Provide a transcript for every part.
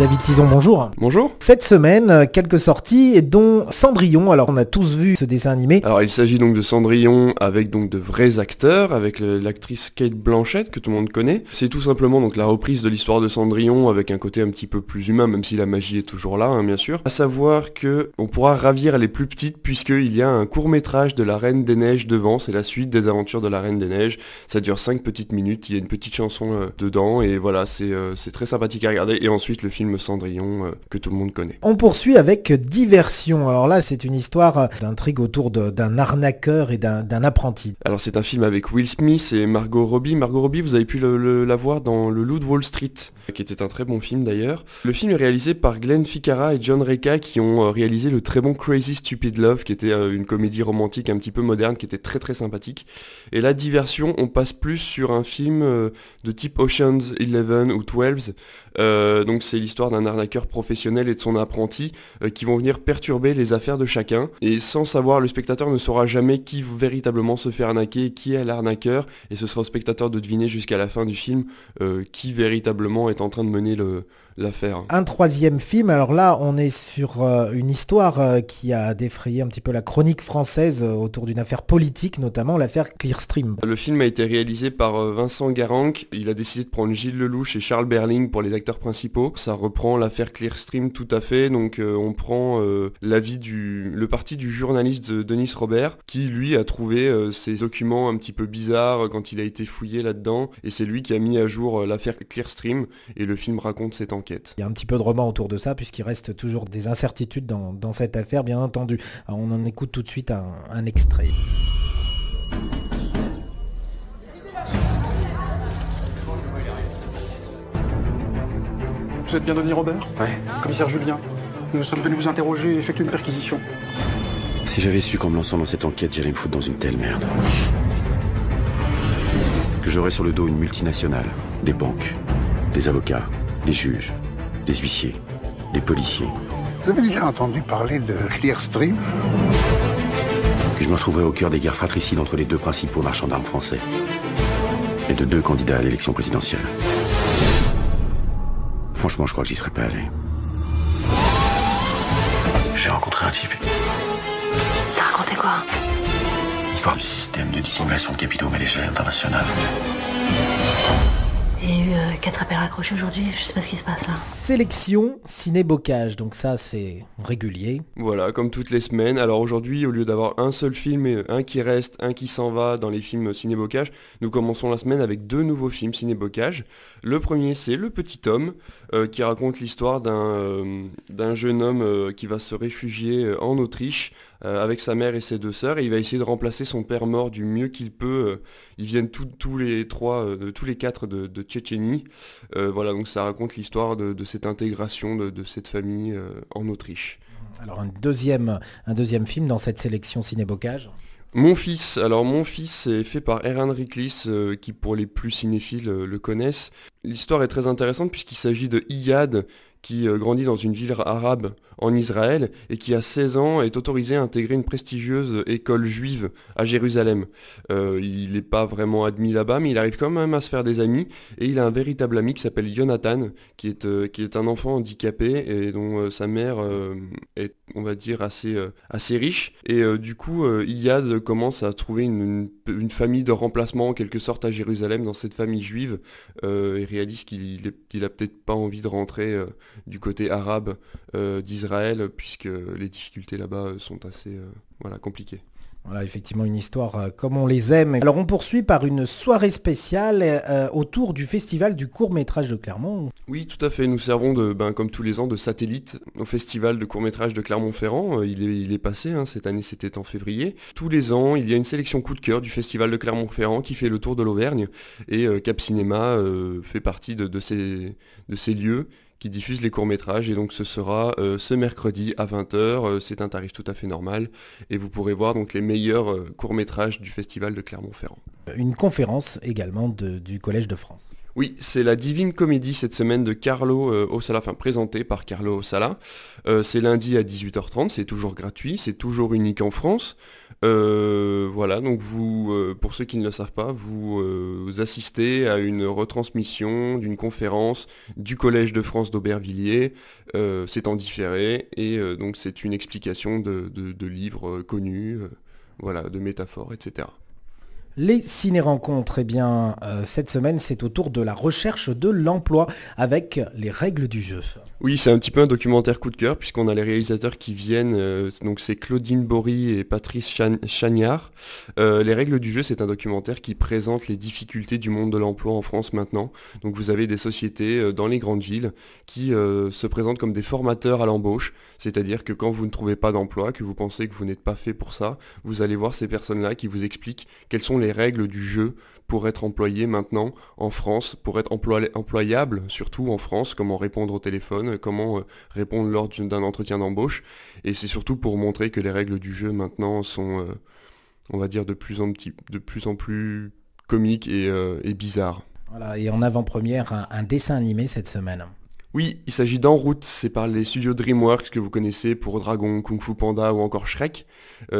David Tison, bonjour. Bonjour. Cette semaine, quelques sorties, dont Cendrillon. Alors, on a tous vu ce dessin animé. Alors, il s'agit donc de Cendrillon avec donc de vrais acteurs, avec l'actrice Cate Blanchett que tout le monde connaît. C'est tout simplement donc la reprise de l'histoire de Cendrillon avec un côté un petit peu plus humain, même si la magie est toujours là, bien sûr. À savoir que on pourra ravir les plus petites puisqu'il y a un court-métrage de la Reine des Neiges devant. C'est la suite des aventures de la Reine des Neiges. Ça dure 5 petites minutes. Il y a une petite chanson dedans et voilà, c'est très sympathique à regarder. Et ensuite le film Cendrillon que tout le monde connaît. On poursuit avec Diversion. Alors là, c'est une histoire d'intrigue autour d'un arnaqueur et d'un apprenti. Alors c'est un film avec Will Smith et Margot Robbie. Margot Robbie, vous avez pu la voir dans Le Loup de Wall Street, qui était un très bon film d'ailleurs. Le film est réalisé par Glenn Ficarra et John Reca qui ont réalisé le très bon Crazy Stupid Love, qui était une comédie romantique un petit peu moderne, qui était très très sympathique. Et là, Diversion, on passe plus sur un film de type Ocean's 11 ou 12. Donc c'est l'histoire d'un arnaqueur professionnel et de son apprenti qui vont venir perturber les affaires de chacun. Et sans savoir, le spectateur ne saura jamais qui véritablement se fait arnaquer, qui est l'arnaqueur. Et ce sera au spectateur de deviner jusqu'à la fin du film qui véritablement est en train de mener l'affaire. Un troisième film, alors là on est sur une histoire qui a défrayé un petit peu la chronique française autour d'une affaire politique, notamment l'affaire Clearstream. Le film a été réalisé par Vincent Garanc. Il a décidé de prendre Gilles Lelouch et Charles Berling pour les acteurs principaux. Ça reprend l'affaire Clearstream tout à fait, donc on prend le parti du journaliste Denis Robert qui lui a trouvé ces documents un petit peu bizarres quand il a été fouillé là-dedans, et c'est lui qui a mis à jour l'affaire Clearstream, et le film raconte cette enquête. Il y a un petit peu de roman autour de ça, puisqu'il reste toujours des incertitudes dans cette affaire, bien entendu. Alors, on en écoute tout de suite un extrait. Vous êtes bien Denis Robert? Ouais. Commissaire Julien, nous sommes venus vous interroger et effectuer une perquisition. Si j'avais su qu'en me lançant dans cette enquête, j'allais me foutre dans une telle merde. Que j'aurais sur le dos une multinationale, des banques, des avocats, des juges, des huissiers, des policiers. Vous avez déjà entendu parler de Clearstream? Que je me retrouverais au cœur des guerres fratricides entre les deux principaux marchands d'armes français. Et de 2 candidats à l'élection présidentielle. Franchement, je crois que j'y serais pas allé. J'ai rencontré un type. T'as raconté quoi? L'histoire du système de dissimulation de capitaux à l'échelle internationale. J'ai eu 4 appels raccrochés aujourd'hui, je sais pas ce qui se passe là. Sélection ciné-bocage, donc ça c'est régulier. Voilà, comme toutes les semaines. Alors aujourd'hui, au lieu d'avoir un seul film, et un qui reste, un qui s'en va dans les films ciné-bocage, nous commençons la semaine avec 2 nouveaux films ciné-bocage. Le premier, c'est Le Petit Homme, qui raconte l'histoire d'un jeune homme qui va se réfugier en Autriche avec sa mère et ses 2 sœurs, et il va essayer de remplacer son père mort du mieux qu'il peut. Ils viennent tous les 4 de Tchétchénie. Voilà, donc ça raconte l'histoire de cette intégration de cette famille en Autriche. Alors un deuxième film dans cette sélection ciné-bocage. Mon fils, alors Mon fils est fait par Aaron Riklis, qui pour les plus cinéphiles le connaissent. L'histoire est très intéressante puisqu'il s'agit de Iyad, qui grandit dans une ville arabe en Israël et qui à 16 ans est autorisé à intégrer une prestigieuse école juive à Jérusalem. Il n'est pas vraiment admis là-bas, mais il arrive quand même à se faire des amis, et il a un véritable ami qui s'appelle Jonathan, qui est un enfant handicapé et dont sa mère est, on va dire, assez riche. Et du coup, Iyad commence à trouver une famille de remplacement en quelque sorte à Jérusalem dans cette famille juive, et réalise qu'il a peut-être pas envie de rentrer du côté arabe d'Israël, puisque les difficultés là-bas sont assez compliquées. Voilà, effectivement une histoire comme on les aime. Alors on poursuit par une soirée spéciale autour du festival du court-métrage de Clermont. Oui, tout à fait. Nous servons comme tous les ans de satellite au festival de court-métrage de Clermont-Ferrand. Il est passé, cette année c'était en février. Tous les ans, il y a une sélection coup de cœur du festival de Clermont-Ferrand qui fait le tour de l'Auvergne, et Cap Cinéma fait partie de ces lieux qui diffuse les courts-métrages, et donc ce sera ce mercredi à 20h, c'est un tarif tout à fait normal, et vous pourrez voir donc les meilleurs courts-métrages du festival de Clermont-Ferrand. Une conférence également du Collège de France. Oui, c'est la Divine Comédie cette semaine de Carlo Ossala, enfin présentée par Carlo Ossala. C'est lundi à 18h30, c'est toujours gratuit, c'est toujours unique en France. Voilà, donc vous, pour ceux qui ne le savent pas, vous assistez à une retransmission d'une conférence du Collège de France d'Aubervilliers. C'est en différé et donc c'est une explication de livres connus, voilà, de métaphores, etc. Les ciné-rencontres, eh bien, cette semaine, c'est au tour de la recherche de l'emploi avec les règles du jeu. Oui, c'est un petit peu un documentaire coup de cœur puisqu'on a les réalisateurs qui viennent, donc c'est Claudine Bory et Patrice Chagnard. Les règles du jeu, c'est un documentaire qui présente les difficultés du monde de l'emploi en France maintenant. Donc vous avez des sociétés dans les grandes villes qui se présentent comme des formateurs à l'embauche, c'est-à-dire que quand vous ne trouvez pas d'emploi, que vous pensez que vous n'êtes pas fait pour ça, vous allez voir ces personnes-là qui vous expliquent quelles sont les règles du jeu pour être employé maintenant en France, pour être employable, surtout en France, comment répondre au téléphone, comment répondre lors d'un entretien d'embauche. Et c'est surtout pour montrer que les règles du jeu maintenant sont, on va dire, de plus en plus comiques et bizarres. Voilà, et en avant-première, un dessin animé cette semaine. Oui, il s'agit d'En route, c'est par les studios DreamWorks que vous connaissez pour Dragon, Kung Fu Panda ou encore Shrek,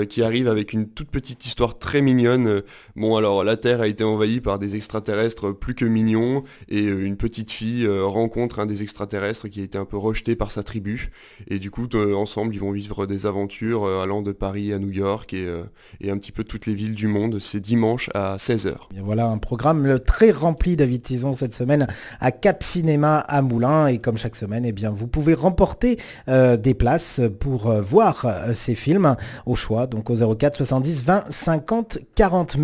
qui arrive avec une toute petite histoire très mignonne. Bon alors, la Terre a été envahie par des extraterrestres plus que mignons, et une petite fille rencontre un des extraterrestres qui a été un peu rejeté par sa tribu, et du coup, ensemble, ils vont vivre des aventures allant de Paris à New York, et un petit peu toutes les villes du monde. C'est dimanche à 16h. Et voilà un programme très rempli, David Tison, cette semaine à Cap Cinéma à Moulins, et comme chaque semaine, eh bien, vous pouvez remporter des places pour voir ces films au choix, donc au 04 70 20 50 40.